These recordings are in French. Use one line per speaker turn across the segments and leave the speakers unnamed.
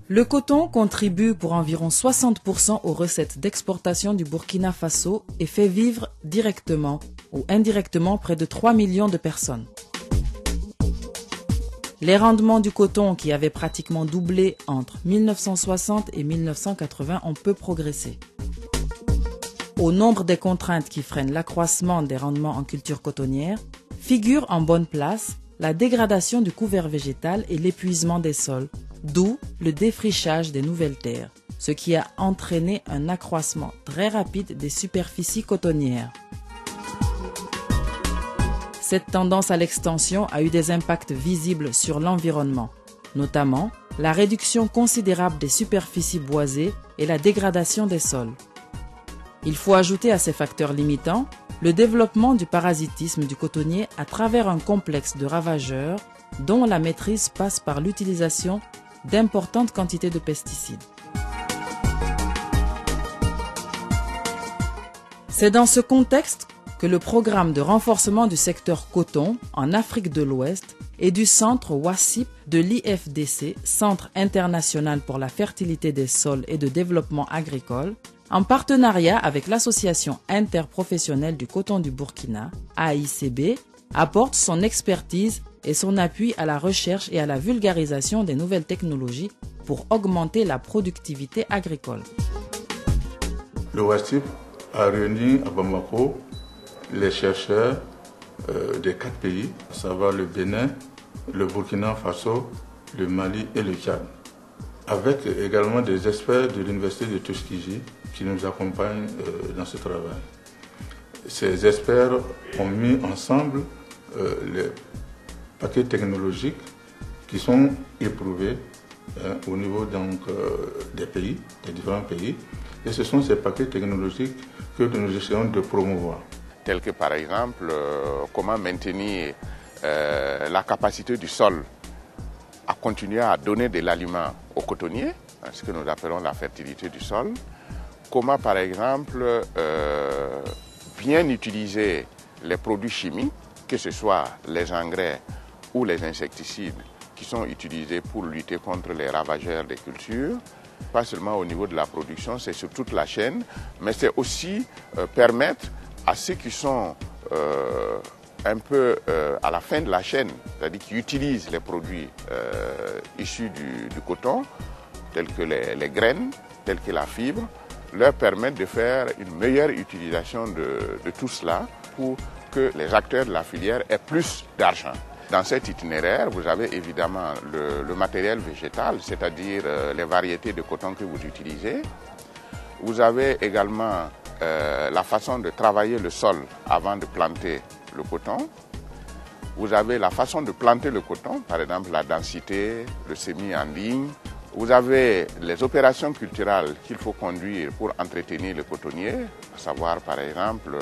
Le coton contribue pour environ 60% aux recettes d'exportation du Burkina Faso et fait vivre directement ou indirectement près de 3 millions de personnes. Les rendements du coton, qui avaient pratiquement doublé entre 1960 et 1980, ont peu progressé. Au nombre des contraintes qui freinent l'accroissement des rendements en culture cotonnière, figurent en bonne place la dégradation du couvert végétal et l'épuisement des sols, d'où le défrichage des nouvelles terres, ce qui a entraîné un accroissement très rapide des superficies cotonnières. Cette tendance à l'extension a eu des impacts visibles sur l'environnement, notamment la réduction considérable des superficies boisées et la dégradation des sols. Il faut ajouter à ces facteurs limitants le développement du parasitisme du cotonnier à travers un complexe de ravageurs dont la maîtrise passe par l'utilisation d'importantes quantités de pesticides. C'est dans ce contexte que le programme de renforcement du secteur coton en Afrique de l'Ouest et du centre WASIP de l'IFDC, Centre international pour la fertilité des sols et de développement agricole, en partenariat avec l'Association interprofessionnelle du coton du Burkina, AICB, apporte son expertise et son appui à la recherche et à la vulgarisation des nouvelles technologies pour augmenter la productivité agricole.
Le WASIP a réuni à Bamako les chercheurs des 4 pays, à savoir le Bénin, le Burkina Faso, le Mali et le Tchad, avec également des experts de l'université de Tuskegee qui nous accompagnent dans ce travail. Ces experts ont mis ensemble les paquets technologiques qui sont éprouvés au niveau des pays, des différents pays, et ce sont ces paquets technologiques que nous essayons de promouvoir.
Tels que par exemple comment maintenir la capacité du sol à continuer à donner de l'aliment aux cotonniers, ce que nous appelons la fertilité du sol. Comment par exemple bien utiliser les produits chimiques, que ce soit les engrais ou les insecticides qui sont utilisés pour lutter contre les ravageurs des cultures. Pas seulement au niveau de la production, c'est sur toute la chaîne, mais c'est aussi permettre à ceux qui sont un peu à la fin de la chaîne, c'est-à-dire qui utilisent les produits issus du coton, tels que les graines, tels que la fibre, leur permettre de faire une meilleure utilisation de tout cela pour que les acteurs de la filière aient plus d'argent. Dans cet itinéraire, vous avez évidemment le matériel végétal, c'est-à-dire les variétés de coton que vous utilisez. Vous avez également la façon de travailler le sol avant de planter le coton. Vous avez la façon de planter le coton, par exemple la densité, le semis en ligne. Vous avez les opérations culturelles qu'il faut conduire pour entretenir le cotonnier, à savoir par exemple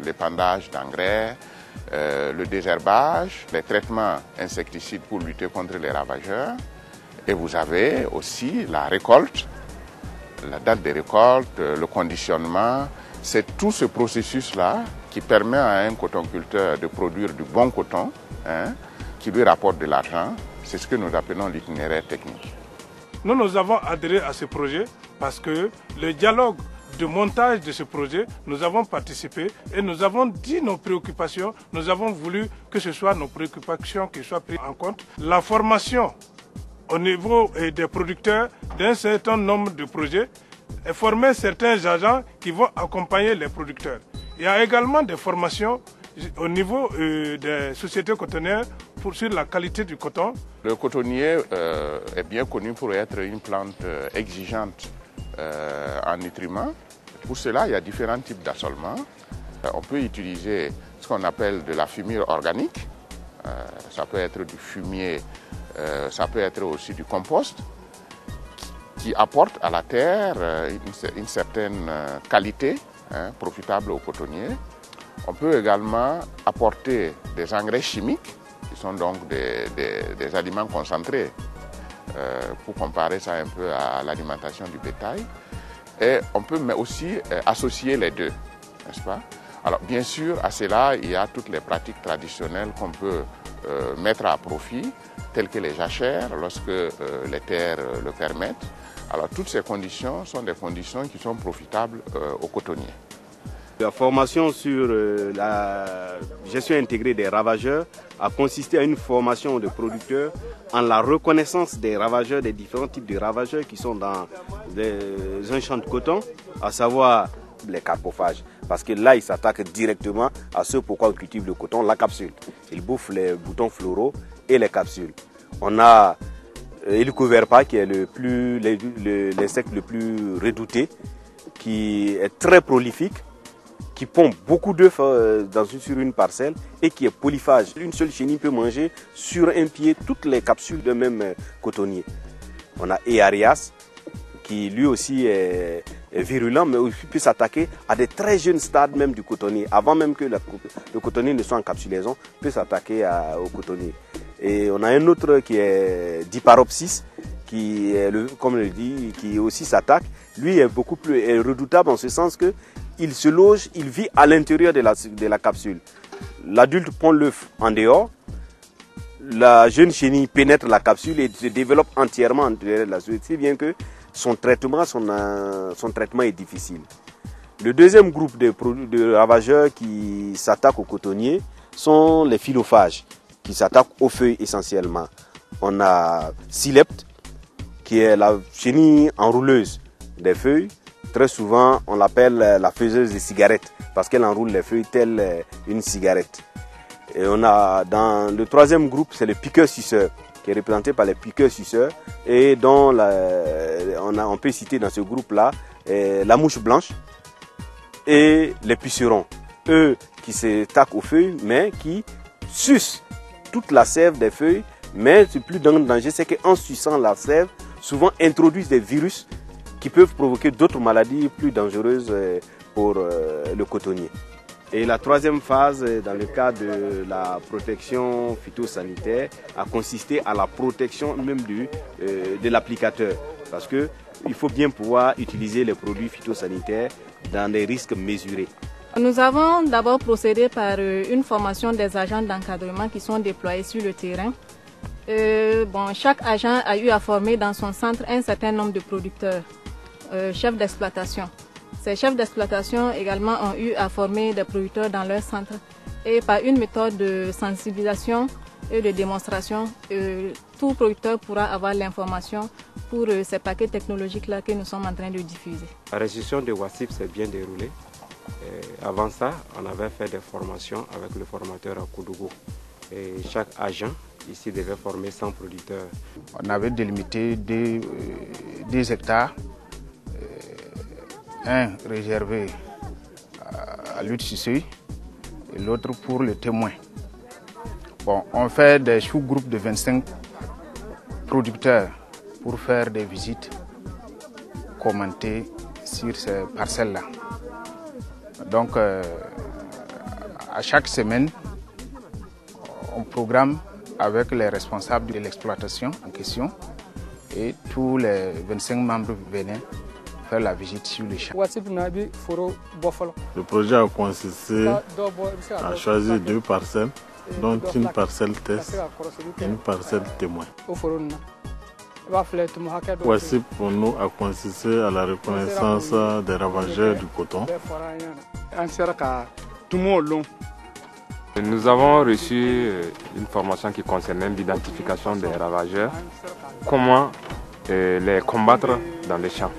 l'épandage d'engrais, le désherbage, les traitements insecticides pour lutter contre les ravageurs. Et vous avez aussi la récolte, la date de récolte, le conditionnement. C'est tout ce processus-là qui permet à un cotonculteur de produire du bon coton, qui lui rapporte de l'argent. C'est ce que nous appelons l'itinéraire technique.
Nous avons adhéré à ce projet parce que le dialogue de montage de ce projet, nous avons participé et nous avons dit nos préoccupations. Nous avons voulu que ce soit nos préoccupations qui soient prises en compte. La formation au niveau des producteurs d'un certain nombre de projets et former certains agents qui vont accompagner les producteurs. Il y a également des formations au niveau des sociétés cotonnières sur la qualité du coton.
Le cotonnier est bien connu pour être une plante exigeante en nutriments. Pour cela, il y a différents types d'assolement. On peut utiliser ce qu'on appelle de la fumure organique. Ça peut être du fumier, ça peut être aussi du compost, qui apporte à la terre une certaine qualité profitable aux cotonniers. On peut également apporter des engrais chimiques, qui sont donc des aliments concentrés, pour comparer ça un peu à l'alimentation du bétail. Et on peut aussi associer les deux, n'est-ce pas? Alors bien sûr, à cela, il y a toutes les pratiques traditionnelles qu'on peut mettre à profit, telles que les jachères, lorsque les terres le permettent. Alors toutes ces conditions sont des conditions qui sont profitables aux cotonniers.
La formation sur la gestion intégrée des ravageurs a consisté à une formation de producteurs en la reconnaissance des ravageurs, des différents types de ravageurs qui sont dans un champ de coton, à savoir les carpophages. Parce que là, ils s'attaquent directement à ce pourquoi on cultive le coton, la capsule. Ils bouffent les boutons floraux et les capsules. On a Helicoverpa qui est l'insecte le plus redouté, qui est très prolifique, qui pond beaucoup d'œufs sur une parcelle et qui est polyphage. Une seule chenille peut manger sur un pied toutes les capsules d'un même cotonnier. On a Earias qui lui aussi est virulent, mais aussi peut s'attaquer à des très jeunes stades même du cotonnier. Avant même que le cotonnier ne soit en capsulaison, peut s'attaquer au cotonnier. Et on a un autre qui est Diparopsis, qui est comme je le dis, qui aussi s'attaque. Lui est beaucoup plus redoutable en ce sens que il se loge, il vit à l'intérieur de la capsule. L'adulte pond l'œuf en dehors. La jeune chenille pénètre la capsule et se développe entièrement en dehors de la capsule, si bien que son traitement est difficile. Le deuxième groupe de ravageurs qui s'attaquent aux cotonniers sont les phylophages, qui s'attaquent aux feuilles essentiellement. On a Silepte, qui est la chenille enrouleuse des feuilles. Très souvent, on l'appelle la faiseuse de cigarettes parce qu'elle enroule les feuilles telle une cigarette. Et on a dans le troisième groupe, c'est le piqueur-suceur, qui est représenté par les piqueurs-suceurs et dont on peut citer dans ce groupe-là la mouche blanche et les pucerons. Eux qui s'attaquent aux feuilles, mais qui sucent toute la sève des feuilles, mais le plus danger, c'est qu'en suçant la sève, souvent introduisent des virus qui peuvent provoquer d'autres maladies plus dangereuses pour le cotonnier. Et la troisième phase, dans le cas de la protection phytosanitaire, a consisté à la protection même de l'applicateur. Parce qu'il faut bien pouvoir utiliser les produits phytosanitaires dans des risques mesurés.
Nous avons d'abord procédé par une formation des agents d'encadrement qui sont déployés sur le terrain. Chaque agent a eu à former dans son centre un certain nombre de producteurs, chefs d'exploitation. Ces chefs d'exploitation également ont eu à former des producteurs dans leur centre. Et par une méthode de sensibilisation et de démonstration, tout producteur pourra avoir l'information pour ces paquets technologiques-là que nous sommes en train de diffuser.
La restitution de Wassip s'est bien déroulée. Avant ça, on avait fait des formations avec le formateur à Koudougou. Et chaque agent ici devait former 100 producteurs.
On avait délimité 2 hectares, un réservé à lutte sucée et l'autre pour le témoin. On fait des sous-groupes de 25 producteurs pour faire des visites commentées sur ces parcelles-là. Donc, à chaque semaine, on programme avec les responsables de l'exploitation en question et tous les 25 membres venaient faire la visite sur le champ.
Le projet a consisté à choisir 2 parcelles, dont une parcelle test et une parcelle témoin. Wassip pour nous a consisté à la reconnaissance des ravageurs du coton.
Nous avons reçu une formation qui concernait l'identification des ravageurs, comment les combattre dans les champs.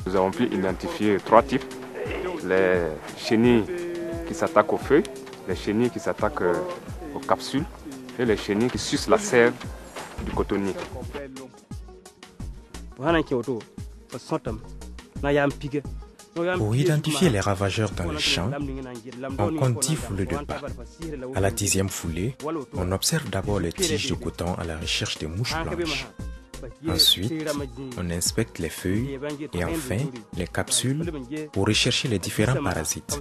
Nous avons pu identifier 3 types, les chenilles qui s'attaquent aux feuilles, les chenilles qui s'attaquent aux capsules et les chenilles qui sucent la sève du cotonnier.
Pour identifier les ravageurs dans les champs, on compte 10 foulées de pas. À la 10e foulée, on observe d'abord les tiges de coton à la recherche des mouches blanches. Ensuite, on inspecte les feuilles et enfin les capsules pour rechercher les différents parasites.